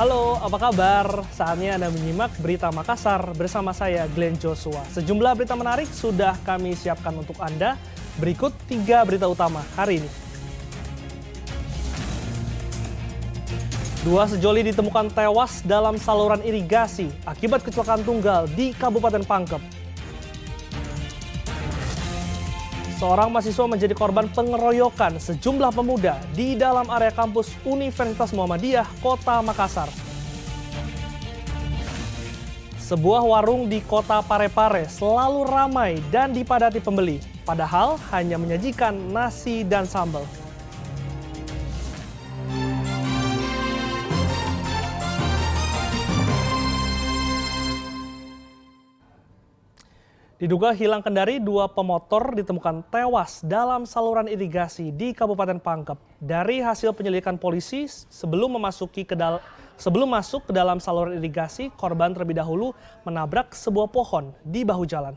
Halo, apa kabar? Saatnya Anda menyimak Berita Makassar bersama saya, Glenn Joshua. Sejumlah berita menarik sudah kami siapkan untuk Anda. Berikut 3 berita utama hari ini. 2 sejoli ditemukan tewas dalam saluran irigasi akibat kecelakaan tunggal di Kabupaten Pangkep. Seorang mahasiswa menjadi korban pengeroyokan sejumlah pemuda di dalam area kampus Universitas Muhammadiyah, Kota Makassar. Sebuah warung di Kota Parepare selalu ramai dan dipadati pembeli, padahal hanya menyajikan nasi dan sambal. Diduga hilang kendali, 2 pemotor ditemukan tewas dalam saluran irigasi di Kabupaten Pangkep. Dari hasil penyelidikan polisi, sebelum masuk ke dalam saluran irigasi, korban terlebih dahulu menabrak sebuah pohon di bahu jalan.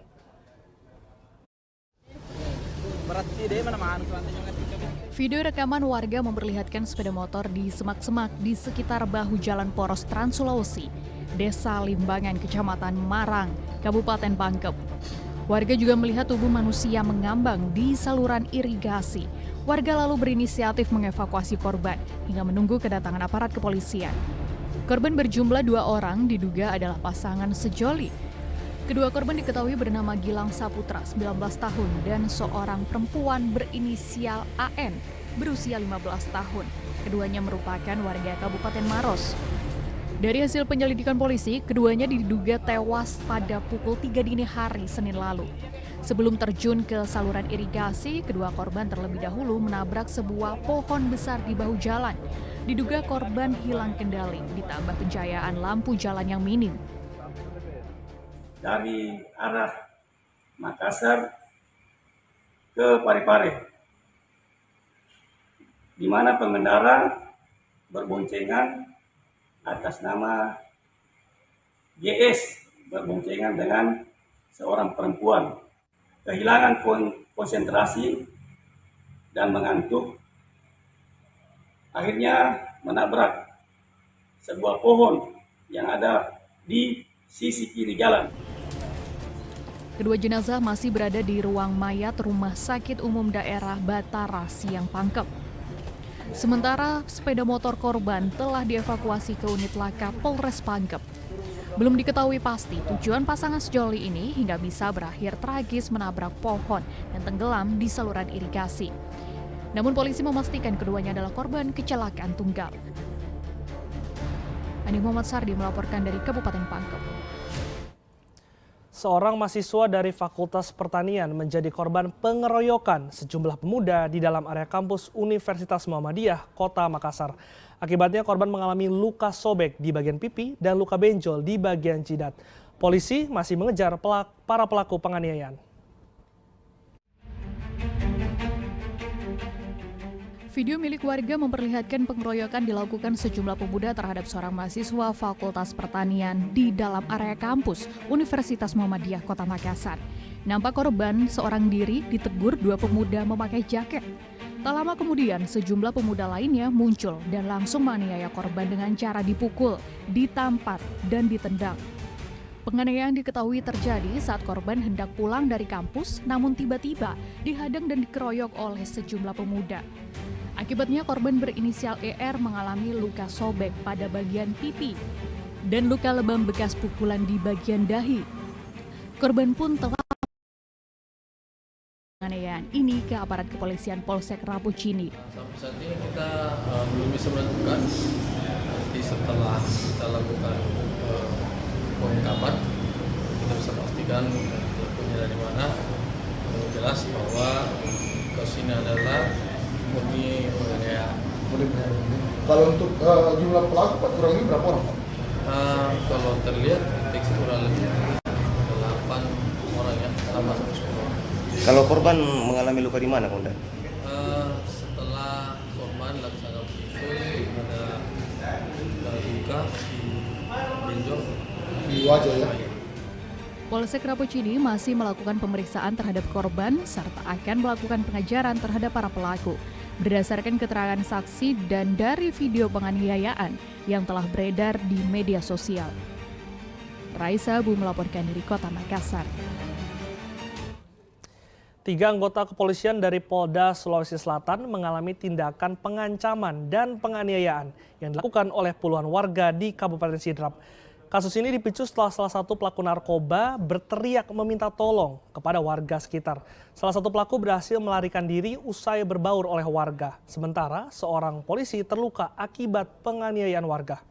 Video rekaman warga memperlihatkan sepeda motor di semak-semak di sekitar bahu jalan poros Trans Sulawesi, Desa Limbangan, Kecamatan Marang, Kabupaten Pangkep. Warga juga melihat tubuh manusia mengambang di saluran irigasi. Warga lalu berinisiatif mengevakuasi korban hingga menunggu kedatangan aparat kepolisian. Korban berjumlah 2 orang diduga adalah pasangan sejoli. Kedua korban diketahui bernama Gilang Saputra, 19 tahun, dan seorang perempuan berinisial AN, berusia 15 tahun. Keduanya merupakan warga Kabupaten Maros. Dari hasil penyelidikan polisi, keduanya diduga tewas pada pukul 3 dini hari Senin lalu. Sebelum terjun ke saluran irigasi, kedua korban terlebih dahulu menabrak sebuah pohon besar di bahu jalan. Diduga korban hilang kendali, ditambah pencahayaan lampu jalan yang minim. Dari arah Makassar ke Parepare, di mana pengendara berboncengan atas nama GS berboncengan dengan seorang perempuan, kehilangan konsentrasi dan mengantuk, akhirnya menabrak sebuah pohon yang ada di sisi kiri jalan. Kedua jenazah masih berada di ruang mayat Rumah Sakit Umum Daerah Batara, Siang, Pangkep. Sementara sepeda motor korban telah dievakuasi ke unit laka Polres Pangkep. Belum diketahui pasti tujuan pasangan sejoli ini hingga bisa berakhir tragis menabrak pohon dan tenggelam di saluran irigasi. Namun polisi memastikan keduanya adalah korban kecelakaan tunggal. Ani Muhammad Sardi melaporkan dari Kabupaten Pangkep. Seorang mahasiswa dari Fakultas Pertanian menjadi korban pengeroyokan sejumlah pemuda di dalam area kampus Universitas Muhammadiyah, Kota Makassar. Akibatnya korban mengalami luka sobek di bagian pipi dan luka benjol di bagian jidat. Polisi masih mengejar para pelaku penganiayaan. Video milik warga memperlihatkan pengeroyokan dilakukan sejumlah pemuda terhadap seorang mahasiswa Fakultas Pertanian di dalam area kampus Universitas Muhammadiyah, Kota Makassar. Nampak korban seorang diri ditegur 2 pemuda memakai jaket. Tak lama kemudian sejumlah pemuda lainnya muncul dan langsung menganiaya korban dengan cara dipukul, ditampar, dan ditendang. Penganiayaan diketahui terjadi saat korban hendak pulang dari kampus, namun tiba-tiba dihadang dan dikeroyok oleh sejumlah pemuda. Akibatnya korban berinisial ER mengalami luka sobek pada bagian pipi dan luka lebam bekas pukulan di bagian dahi. Korban pun telah penganiayaan ini ke aparat kepolisian Polsek Rapucini. Sampai saat ini kita belum bisa menentukan. Nanti setelah kita lakukan pengungkapan, kita bisa pastikan pelakunya dari mana. Yang jelas bahwa kasus ini adalah murni penganiayaan. Kalau untuk jumlah pelaku Pak, kurang lebih berapa orang Pak? Kalau terlihat deteksi kurang lebih 8 orang ya, sama semua. Kalau korban mengalami luka di mana, Komandan? Setelah korban laksana bisul ada luka di benjol Di wajah ya? Polsek Rapucini masih melakukan pemeriksaan terhadap korban serta akan melakukan pengejaran terhadap para pelaku. Berdasarkan keterangan saksi dan dari video penganiayaan yang telah beredar di media sosial. Raisa Abu melaporkan dari Kota Makassar. 3 anggota kepolisian dari Polda Sulawesi Selatan mengalami tindakan pengancaman dan penganiayaan yang dilakukan oleh puluhan warga di Kabupaten Sidrap. Kasus ini dipicu setelah salah satu pelaku narkoba berteriak meminta tolong kepada warga sekitar. Salah satu pelaku berhasil melarikan diri usai berbaur oleh warga. Sementara seorang polisi terluka akibat penganiayaan warga.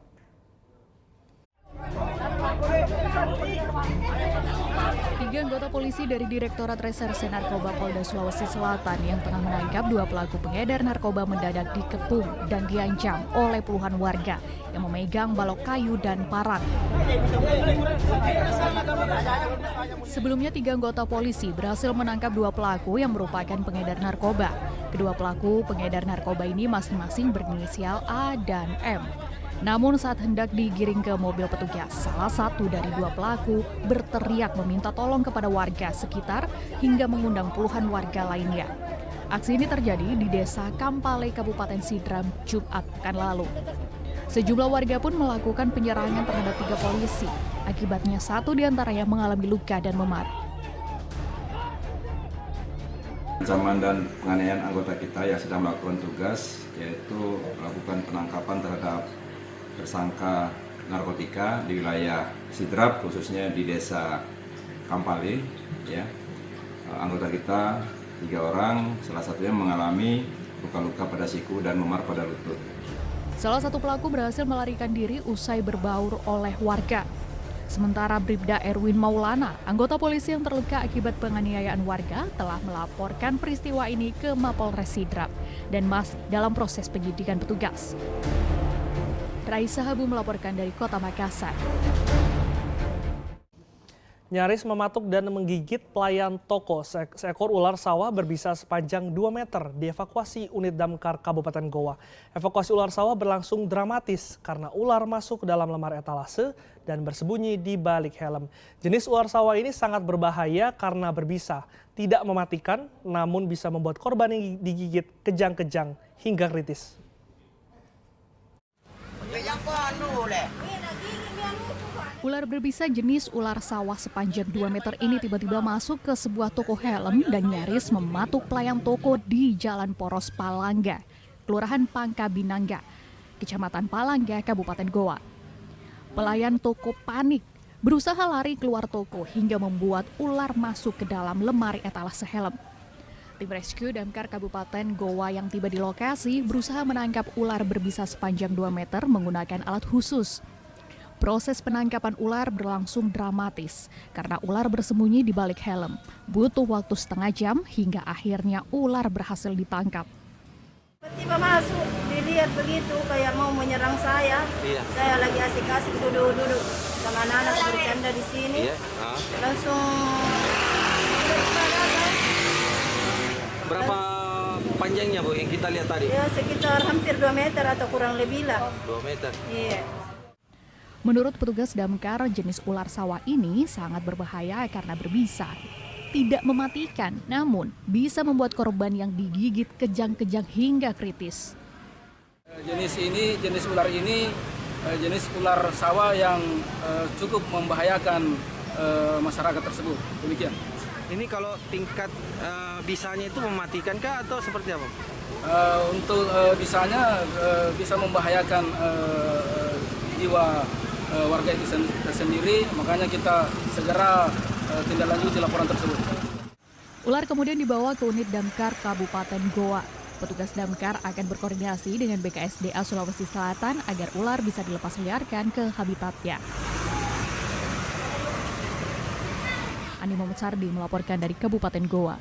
Tiga anggota polisi dari Direktorat Reserse Narkoba Polda Sulawesi Selatan yang tengah menangkap 2 pelaku pengedar narkoba mendadak dikepung dan diancam oleh puluhan warga yang memegang balok kayu dan parang. Sebelumnya 3 anggota polisi berhasil menangkap 2 pelaku yang merupakan pengedar narkoba. Kedua pelaku pengedar narkoba ini masing-masing berinisial A dan M. Namun saat hendak digiring ke mobil petugas, salah satu dari 2 pelaku berteriak meminta tolong kepada warga sekitar hingga mengundang puluhan warga lainnya. Aksi ini terjadi di Desa Kampale, Kabupaten Sidrap, Jumat pekan lalu. Sejumlah warga pun melakukan penyerangan terhadap 3 polisi. Akibatnya 1 diantaranya mengalami luka dan memar. Ancaman dan penganiayaan anggota kita yang sedang melakukan tugas, yaitu melakukan penangkapan terhadap tersangka narkotika di wilayah Sidrap, khususnya di Desa Kampale. Ya. Anggota kita 3 orang, salah satunya mengalami luka-luka pada siku dan memar pada lutut. Salah satu pelaku berhasil melarikan diri usai berbaur oleh warga. Sementara Bribda Erwin Maulana, anggota polisi yang terluka akibat penganiayaan warga, telah melaporkan peristiwa ini ke Mapolres Sidrap dan masih dalam proses penyidikan petugas. Raisa Abu melaporkan dari Kota Makassar. Nyaris mematuk dan menggigit pelayan toko, seekor ular sawah berbisa sepanjang 2 meter dievakuasi unit damkar Kabupaten Goa. Evakuasi ular sawah berlangsung dramatis karena ular masuk ke dalam lemari etalase dan bersembunyi di balik helm. Jenis ular sawah ini sangat berbahaya karena berbisa, tidak mematikan namun bisa membuat korban yang digigit kejang-kejang hingga kritis. Ular berbisa jenis ular sawah sepanjang 2 meter ini tiba-tiba masuk ke sebuah toko helm dan nyaris mematuk pelayan toko di Jalan Poros Palangga, Kelurahan Pangka Binangga, Kecamatan Palangga, Kabupaten Goa. Pelayan toko panik, berusaha lari keluar toko hingga membuat ular masuk ke dalam lemari etalase helm. Tim rescue damkar Kabupaten Goa yang tiba di lokasi berusaha menangkap ular berbisa sepanjang 2 meter menggunakan alat khusus. Proses penangkapan ular berlangsung dramatis karena ular bersembunyi di balik helm. Butuh waktu setengah jam hingga akhirnya ular berhasil ditangkap. Tiba masuk, dilihat begitu kayak mau menyerang saya. Iya. Saya lagi asik-asik duduk-duduk sama anak-anak bercanda di sini. Iya. Langsung. Berapa panjangnya Bu yang kita lihat tadi? Ya sekitar hampir 2 meter atau kurang lebih lah. 2 meter? Iya. Menurut petugas damkar, jenis ular sawah ini sangat berbahaya karena berbisa. Tidak mematikan, namun bisa membuat korban yang digigit kejang-kejang hingga kritis. Jenis ular ini jenis ular sawah yang cukup membahayakan masyarakat tersebut. Demikian. Ini kalau tingkat bisanya itu mematikan kah atau seperti apa? Untuk bisanya bisa membahayakan jiwa warga itu sendiri, makanya kita segera tindak lanjuti laporan tersebut. Ular kemudian dibawa ke unit damkar Kabupaten Goa. Petugas damkar akan berkoordinasi dengan BKSDA Sulawesi Selatan agar ular bisa dilepas liarkan ke habitatnya. Ani Muhammad Sardi melaporkan dari Kabupaten Goa.